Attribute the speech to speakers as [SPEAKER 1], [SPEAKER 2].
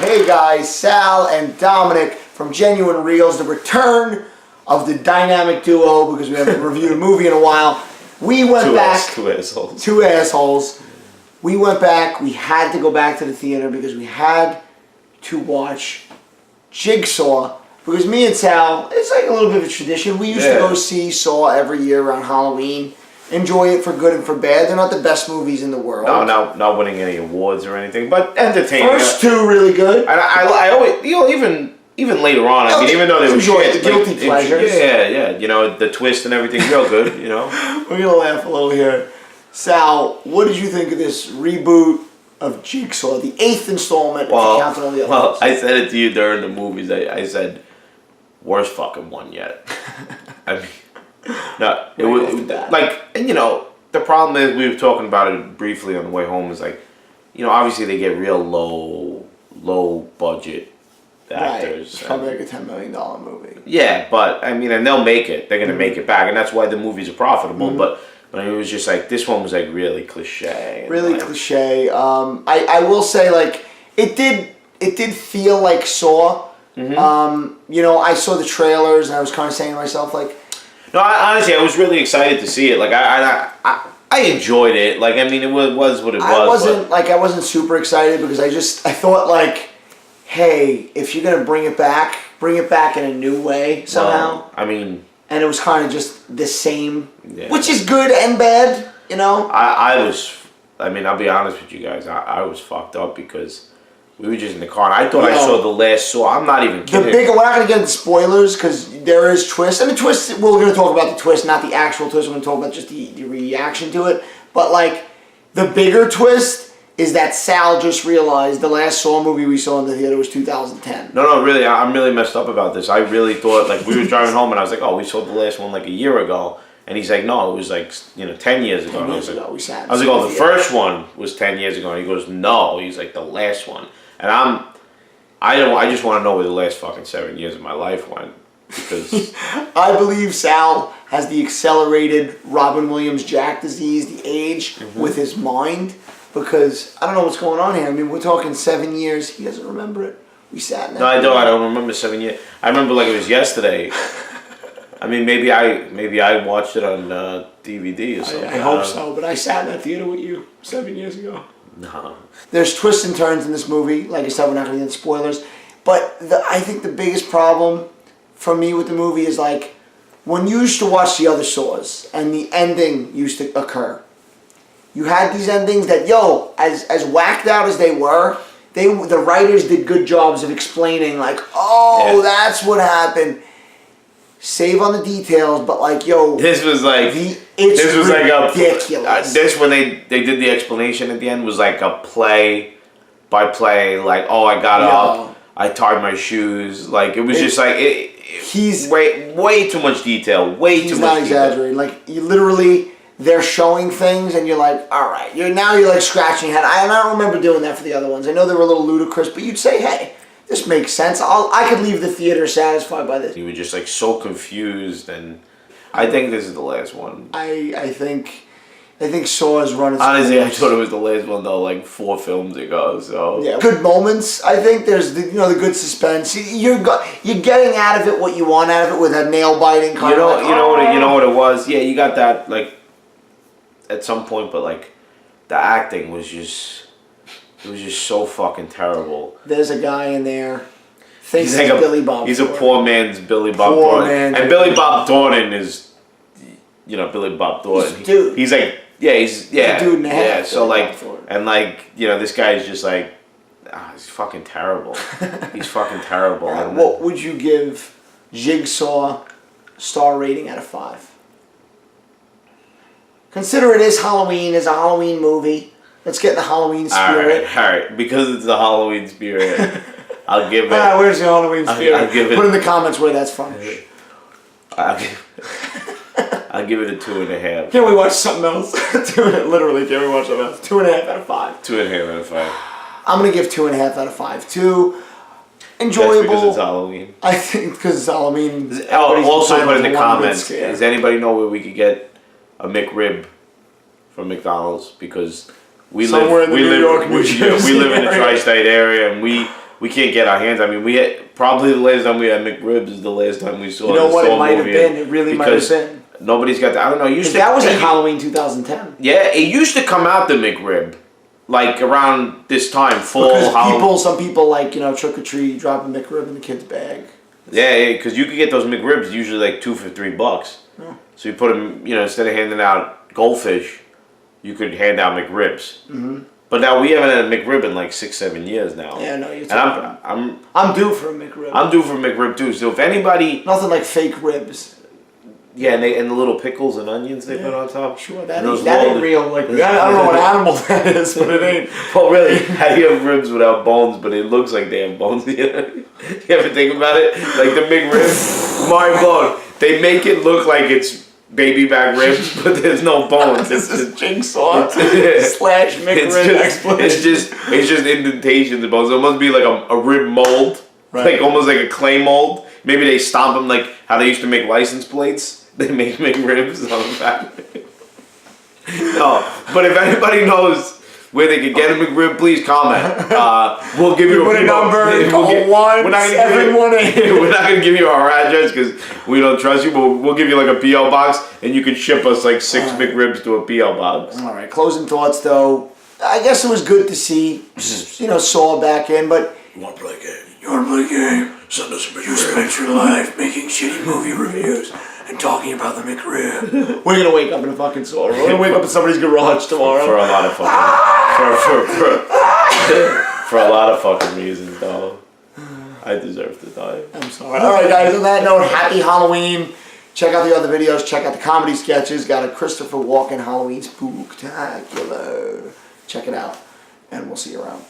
[SPEAKER 1] Hey guys, Sal and Dominic from Genuine Reels, the return of the dynamic duo because we haven't reviewed a movie in a while. We went back.
[SPEAKER 2] Two assholes.
[SPEAKER 1] Two assholes. We went back. We had to go back to the theater because we had to watch Jigsaw. Because me and Sal, it's like a little bit of a tradition. We used to go see Saw every year around Halloween. Enjoy it for good and for bad. They're not the best movies in the world.
[SPEAKER 2] No, not winning any awards or anything, but entertaining.
[SPEAKER 1] First two really good.
[SPEAKER 2] And I always, even later on, I mean, even though they were
[SPEAKER 1] enjoy the guilty pleasures.
[SPEAKER 2] Yeah, the twist and everything, real good, We're
[SPEAKER 1] gonna laugh a little here. Sal, what did you think of this reboot of Jigsaw, the 8th installment? Counting all the other ones?
[SPEAKER 2] I said it to you during the movies. I said, worst fucking one yet. I mean. No, it was like, and the problem is, we were talking about it briefly on the way home, is like, obviously they get real low budget actors.
[SPEAKER 1] It's probably like a $10 million movie.
[SPEAKER 2] Yeah, but I mean, and they'll make it. They're gonna make it back, and that's why the movies are profitable. But it was just like, this one was like really cliche.
[SPEAKER 1] Really cliche. I will say, like, it did feel like Saw. I saw the trailers and I was kind of saying to myself, like.
[SPEAKER 2] No, honestly, I was really excited to see it. Like, I enjoyed it. Like, I mean, it was what it was.
[SPEAKER 1] I wasn't super excited because I thought, like, hey, if you're gonna bring it back in a new way somehow.
[SPEAKER 2] Well, I mean,
[SPEAKER 1] and it was kind of just the same, which is good and bad,
[SPEAKER 2] I'll be honest with you guys. I was fucked up because we were just in the car, and I thought I saw the last Saw. I'm not even kidding.
[SPEAKER 1] We're not going to get into spoilers, because there is twists. And the twist, we're going to talk about the twist, not the actual twist. We're going to talk about just the reaction to it. But, like, the bigger twist is that Sal just realized the last Saw movie we saw in the theater was 2010.
[SPEAKER 2] No, really, I'm really messed up about this. I really thought, like, we were driving home, and I was like, oh, we saw the last one, like, a year ago. And he's like, no, it was, like, 10 years ago.
[SPEAKER 1] 10 years ago, we sat.
[SPEAKER 2] I was like, oh, the first one was 10 years ago. And he goes, no. He's like, the last one. And I just want to know where the last fucking 7 years of my life went, because
[SPEAKER 1] I believe Sal has the accelerated Robin Williams Jack disease, the age, with his mind, because I don't know what's going on here. I mean, we're talking 7 years. He doesn't remember it. We sat in that.
[SPEAKER 2] No, I don't remember 7 years. I remember like it was yesterday. I mean, maybe I watched it on DVD or something.
[SPEAKER 1] I hope so, but I sat in that theater with you 7 years ago.
[SPEAKER 2] No.
[SPEAKER 1] There's twists and turns in this movie. Like I said, we're not going to get into spoilers. But I think the biggest problem for me with the movie is, like, when you used to watch the other Saws and the ending used to occur, you had these endings that, as whacked out as they were, the writers did good jobs of explaining, like, that's what happened. Save on the details, but
[SPEAKER 2] this was like
[SPEAKER 1] ridiculous.
[SPEAKER 2] This when they did the explanation at the end was like a play by play. Like, oh, I got up, I tied my shoes. Like, it was just like he's way too much detail. He's not
[SPEAKER 1] exaggerating. Like, you literally, they're showing things, and you're like, all right, you're like scratching your head. I don't remember doing that for the other ones. I know they were a little ludicrous, but you'd say, hey, this makes sense. I could leave the theater satisfied by this.
[SPEAKER 2] You were just like so confused, and I think this is the last one.
[SPEAKER 1] I think Saw has run its
[SPEAKER 2] Honestly,
[SPEAKER 1] course.
[SPEAKER 2] I thought it was the last one though, like 4 films ago. So
[SPEAKER 1] yeah, good moments. I think there's the good suspense. You're getting out of it what you want out of it with that nail biting.
[SPEAKER 2] You know what it was. Yeah, you got that like at some point, but like the acting was just. It was just so fucking terrible.
[SPEAKER 1] There's a guy in there. Thinks he's Billy Bob.
[SPEAKER 2] He's a poor man's Billy Bob Thornton. And Billy Bob Thornton is, Billy Bob Thornton.
[SPEAKER 1] Dude.
[SPEAKER 2] He's like, he's a
[SPEAKER 1] dude and a half.
[SPEAKER 2] Yeah, so like, and like, this guy is just like, he's fucking terrible. He's fucking terrible.
[SPEAKER 1] Right, what would you give Jigsaw star rating out of 5? Consider it is Halloween, is a Halloween movie. Let's get the Halloween spirit.
[SPEAKER 2] All right. Because it's the Halloween spirit, I'll give it.
[SPEAKER 1] Where's the Halloween spirit?
[SPEAKER 2] I'll give it.
[SPEAKER 1] Put in the comments where that's from.
[SPEAKER 2] I'll give it a 2.5.
[SPEAKER 1] Can't we watch something else? Literally, can't we watch something else? 2.5 out of 5.
[SPEAKER 2] 2.5 out of 5.
[SPEAKER 1] I'm gonna give 2.5 out of 5. 2. Enjoyable.
[SPEAKER 2] That's because it's Halloween.
[SPEAKER 1] I think because it's Halloween.
[SPEAKER 2] Also, put in the comments. Does anybody know where we could get a McRib from McDonald's? Because we live in the tri-state area, and we we can't get our hands. I mean, we had probably the last time we had McRibs is the last time we saw.
[SPEAKER 1] You know what?
[SPEAKER 2] Saw
[SPEAKER 1] It might have been. It really might have been.
[SPEAKER 2] Nobody's got that. I don't know.
[SPEAKER 1] That was like Halloween 2010.
[SPEAKER 2] Yeah, it used to come out the McRib, like around this time, fall.
[SPEAKER 1] Because some people like trick or treat, drop a McRib in the kid's bag.
[SPEAKER 2] Yeah, because you could get those McRibs usually like $2 for $3.
[SPEAKER 1] Yeah.
[SPEAKER 2] So you put them, instead of handing out goldfish, you could hand out McRibs. Mm-hmm. But now we haven't had a McRib in like 6-7 years now.
[SPEAKER 1] Yeah, no, you're
[SPEAKER 2] talking.
[SPEAKER 1] I'm due for a McRib.
[SPEAKER 2] I'm due for a McRib too. So if anybody,
[SPEAKER 1] nothing like fake ribs.
[SPEAKER 2] Yeah, and the little pickles and onions they put on top.
[SPEAKER 1] Sure, that ain't real. Like I don't know what animal that is, but it ain't.
[SPEAKER 2] Well, really, how do you have ribs without bones, but it looks like they have bones? You ever think about it? Like the McRib, mind blown. They make it look like it's baby back ribs, but there's no bones.
[SPEAKER 1] This is Jigsaw slash McRib.
[SPEAKER 2] It's just indentations of bones. It must be like a rib mold, like almost like a clay mold. Maybe they stomp them like how they used to make license plates. They make McRibs on the back. No, but if anybody knows where they could get a McRib, please comment. We'll give you a
[SPEAKER 1] number.
[SPEAKER 2] We're not going to give you our address because we don't trust you, but we'll give you like a P.O. box and you can ship us like 6 McRibs to a P.O. box.
[SPEAKER 1] All right, closing thoughts though. I guess it was good to see, Saw back in, but...
[SPEAKER 2] You want to play a game?
[SPEAKER 1] You want to play a game? Send us a McRib. You spent your life making shitty movie reviews and talking about the McRib. We're gonna wake up in a fucking Saw. We're gonna wake up in somebody's garage tomorrow.
[SPEAKER 2] For a lot of fucking... for a lot of fucking reasons, though. I deserve to die.
[SPEAKER 1] I'm sorry. All right, guys. On that note, happy Halloween. Check out the other videos. Check out the comedy sketches. Got a Christopher Walken Halloween Spooktacular. Check it out, and we'll see you around.